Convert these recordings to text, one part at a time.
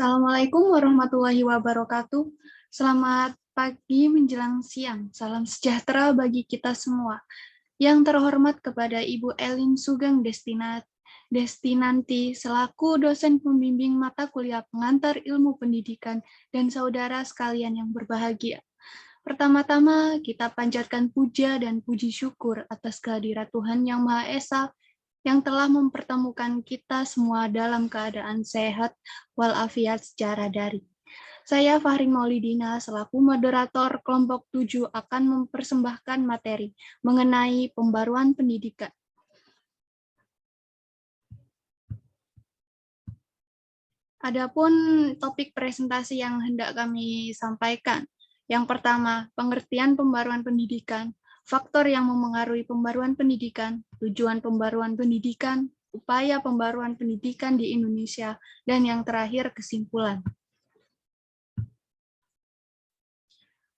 Assalamualaikum warahmatullahi wabarakatuh. Selamat pagi menjelang siang. Salam sejahtera bagi kita semua. Yang terhormat kepada Ibu Elin Sugeng Destinanti selaku dosen pembimbing mata kuliah pengantar ilmu pendidikan dan saudara sekalian yang berbahagia. Pertama-tama kita panjatkan puja dan puji syukur atas kehadirat Tuhan Yang Maha Esa yang telah mempertemukan kita semua dalam keadaan sehat walafiat secara daring. Saya Fahri Maulidina selaku moderator kelompok 7 akan mempersembahkan materi mengenai pembaruan pendidikan. Adapun topik presentasi yang hendak kami sampaikan. Yang pertama, pengertian pembaruan pendidikan, faktor yang memengaruhi pembaruan pendidikan, tujuan pembaruan pendidikan, upaya pembaruan pendidikan di Indonesia, dan yang terakhir kesimpulan.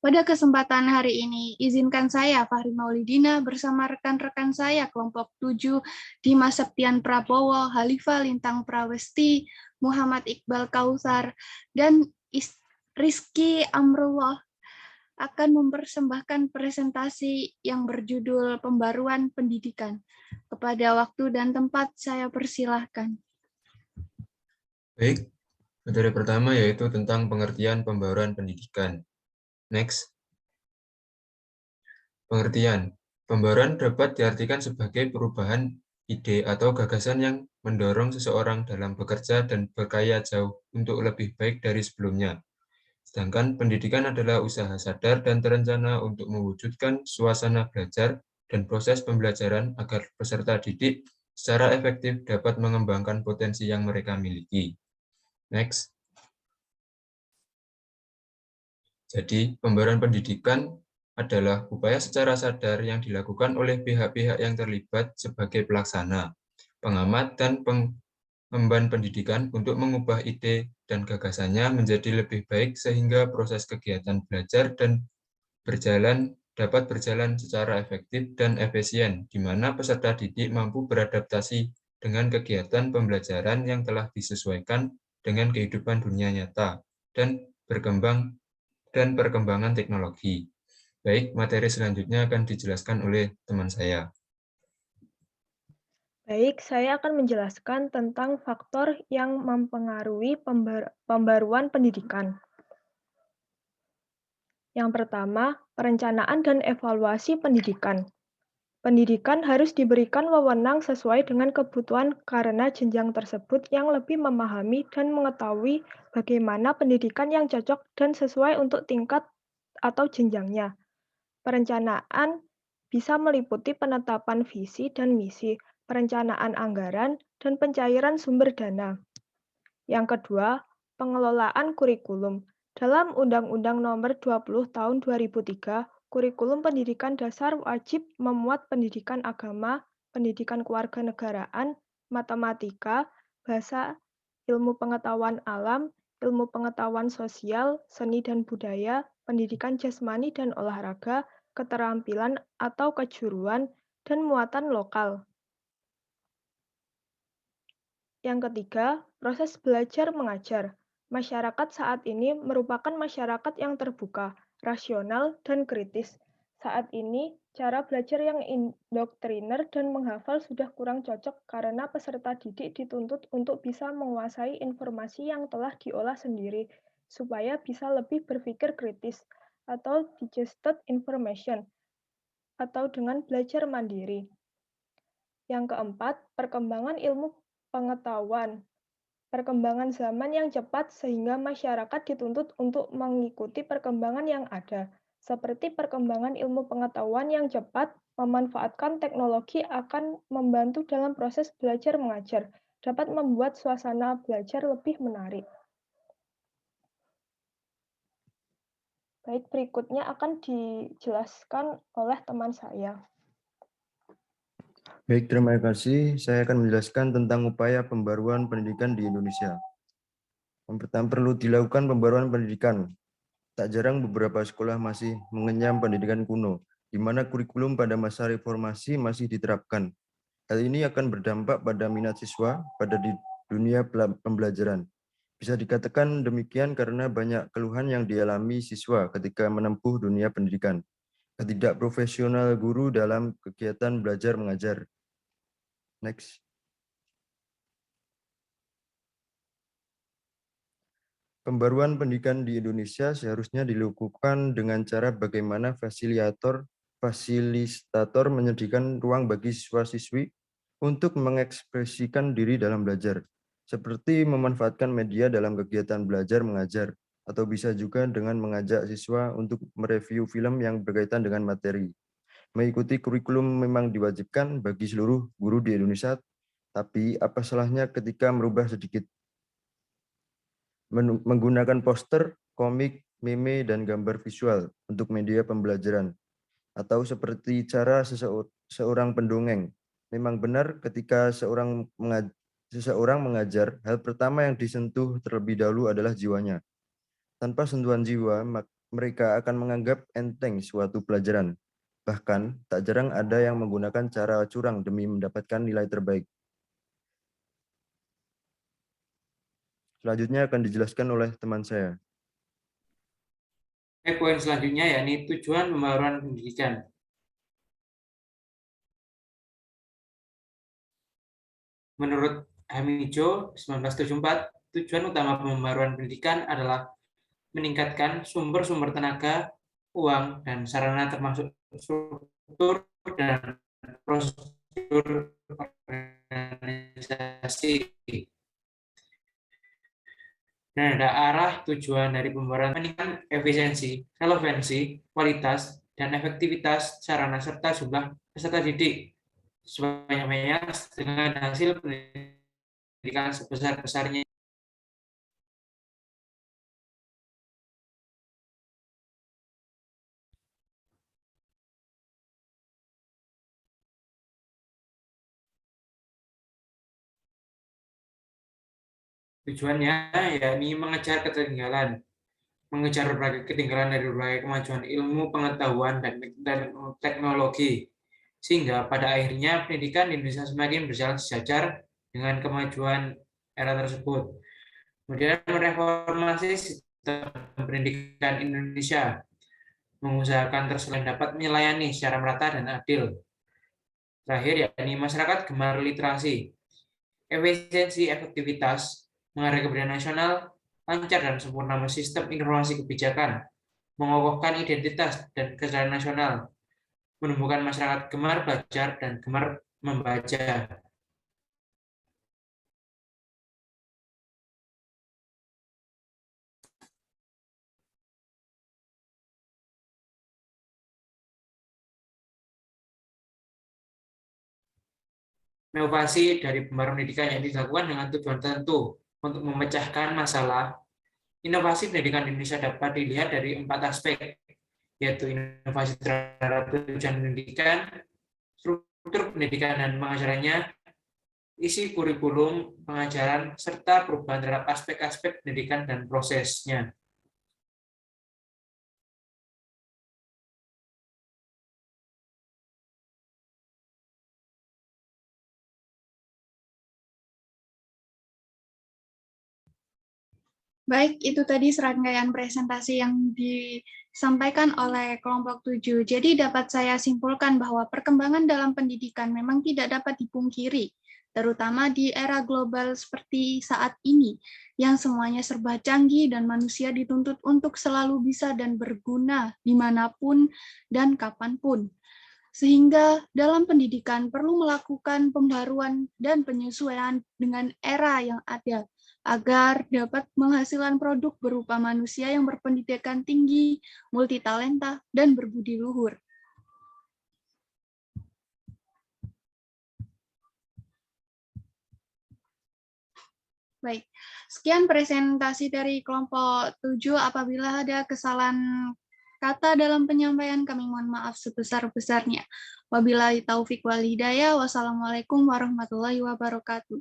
Pada kesempatan hari ini, izinkan saya, Fahri Maulidina, bersama rekan-rekan saya, kelompok 7, Dimas Septian Prabowo, Halifah Lintang Prawesti, Muhammad Iqbal Kausar, dan Rizky Amrullah, akan mempersembahkan presentasi yang berjudul Pembaruan Pendidikan. Kepada waktu dan tempat, saya persilahkan. Baik, materi pertama yaitu tentang pengertian pembaruan pendidikan. Next. Pengertian. Pembaruan dapat diartikan sebagai perubahan ide atau gagasan yang mendorong seseorang dalam bekerja dan berkarya jauh untuk lebih baik dari sebelumnya. Sedangkan pendidikan adalah usaha sadar dan terencana untuk mewujudkan suasana belajar dan proses pembelajaran agar peserta didik secara efektif dapat mengembangkan potensi yang mereka miliki. Next. Jadi, pembaruan pendidikan adalah upaya secara sadar yang dilakukan oleh pihak-pihak yang terlibat sebagai pelaksana, pengamat, dan pengemban pendidikan untuk mengubah ide dan gagasannya menjadi lebih baik sehingga proses kegiatan belajar dan dapat berjalan secara efektif dan efisien, di mana peserta didik mampu beradaptasi dengan kegiatan pembelajaran yang telah disesuaikan dengan kehidupan dunia nyata dan perkembangan teknologi. Baik, materi selanjutnya akan dijelaskan oleh teman saya. Baik, saya akan menjelaskan tentang faktor yang mempengaruhi pembaruan pendidikan. Yang pertama, perencanaan dan evaluasi pendidikan. Pendidikan harus diberikan wewenang sesuai dengan kebutuhan karena jenjang tersebut yang lebih memahami dan mengetahui bagaimana pendidikan yang cocok dan sesuai untuk tingkat atau jenjangnya. Perencanaan bisa meliputi penetapan visi dan misi, perencanaan anggaran, dan pencairan sumber dana. Yang kedua, pengelolaan kurikulum. Dalam Undang-Undang Nomor 20 Tahun 2003, kurikulum pendidikan dasar wajib memuat pendidikan agama, pendidikan kewarganegaraan, matematika, bahasa, ilmu pengetahuan alam, ilmu pengetahuan sosial, seni dan budaya, pendidikan jasmani dan olahraga, keterampilan atau kejuruan, dan muatan lokal. Yang ketiga, proses belajar mengajar. Masyarakat saat ini merupakan masyarakat yang terbuka, rasional, dan kritis. Saat ini, cara belajar yang indoktriner dan menghafal sudah kurang cocok karena peserta didik dituntut untuk bisa menguasai informasi yang telah diolah sendiri, supaya bisa lebih berpikir kritis, atau digested information, atau dengan belajar mandiri. Yang keempat, perkembangan ilmu pengetahuan. Perkembangan zaman yang cepat sehingga masyarakat dituntut untuk mengikuti perkembangan yang ada. Seperti perkembangan ilmu pengetahuan yang cepat, memanfaatkan teknologi akan membantu dalam proses belajar mengajar, dapat membuat suasana belajar lebih menarik. Baik, berikutnya akan dijelaskan oleh teman saya. Baik, terima kasih. Saya akan menjelaskan tentang upaya pembaruan pendidikan di Indonesia. Yang pertama, perlu dilakukan pembaruan pendidikan. Tak jarang beberapa sekolah masih mengenyam pendidikan kuno, di mana kurikulum pada masa reformasi masih diterapkan. Hal ini akan berdampak pada minat siswa pada di dunia pembelajaran. Bisa dikatakan demikian karena banyak keluhan yang dialami siswa ketika menempuh dunia pendidikan. Ketidakprofesional guru dalam kegiatan belajar mengajar. Next. Pembaruan pendidikan di Indonesia seharusnya dilakukan dengan cara bagaimana fasilitator menyediakan ruang bagi siswa-siswi untuk mengekspresikan diri dalam belajar, seperti memanfaatkan media dalam kegiatan belajar mengajar, atau bisa juga dengan mengajak siswa untuk mereview film yang berkaitan dengan materi. Mengikuti kurikulum memang diwajibkan bagi seluruh guru di Indonesia, tapi apa salahnya ketika merubah sedikit? Menggunakan poster, komik, meme, dan gambar visual untuk media pembelajaran, atau seperti cara seorang pendongeng. Memang benar ketika seseorang mengajar, hal pertama yang disentuh terlebih dahulu adalah jiwanya. Tanpa sentuhan jiwa, mereka akan menganggap enteng suatu pelajaran. Bahkan, tak jarang ada yang menggunakan cara curang demi mendapatkan nilai terbaik. Selanjutnya akan dijelaskan oleh teman saya. Poin selanjutnya yakni tujuan pembaruan pendidikan. Menurut Hamijo 1974, tujuan utama pembaruan pendidikan adalah meningkatkan sumber-sumber tenaga, uang, dan sarana termasuk struktur dan prosedur organisasi. Dan ada arah tujuan dari pembaruan meningkatkan efisiensi, relevansi, kualitas, dan efektivitas sarana serta jumlah peserta didik sebanyak-banyaknya dengan hasil pendidikan sebesar-besarnya. Tujuannya yakni mengejar ketertinggalan, mengejar berbagai ketinggalan dari berbagai kemajuan ilmu, pengetahuan, dan teknologi, sehingga pada akhirnya pendidikan di Indonesia semakin berjalan sejajar dengan kemajuan era tersebut. Kemudian mereformasi sistem pendidikan Indonesia, mengusahakan terus dapat melayani secara merata dan adil. Terakhir, yakni masyarakat gemar literasi, efisiensi, efektivitas, menghargai kebudayaan nasional, lancar dan sempurna sistem informasi kebijakan, mengokohkan identitas dan kesadaran nasional, menumbuhkan masyarakat gemar belajar dan gemar membaca. Inovasi dari pembaruan pendidikan yang dilakukan dengan tujuan tertentu untuk memecahkan masalah. Inovasi pendidikan di Indonesia dapat dilihat dari 4 aspek, yaitu inovasi terhadap tujuan pendidikan, struktur pendidikan dan pengajarannya, isi kurikulum pengajaran, serta perubahan terhadap aspek-aspek pendidikan dan prosesnya. Baik, itu tadi serangkaian presentasi yang disampaikan oleh kelompok 7. Jadi dapat saya simpulkan bahwa perkembangan dalam pendidikan memang tidak dapat dipungkiri, terutama di era global seperti saat ini, yang semuanya serba canggih dan manusia dituntut untuk selalu bisa dan berguna dimanapun dan kapanpun. Sehingga dalam pendidikan perlu melakukan pembaruan dan penyesuaian dengan era yang ada, agar dapat menghasilkan produk berupa manusia yang berpendidikan tinggi, multitalenta, dan berbudi luhur. Baik, sekian presentasi dari kelompok 7. Apabila ada kesalahan kata dalam penyampaian, kami mohon maaf sebesar-besarnya. Wabillahi taufik wal hidayah. Wassalamualaikum warahmatullahi wabarakatuh.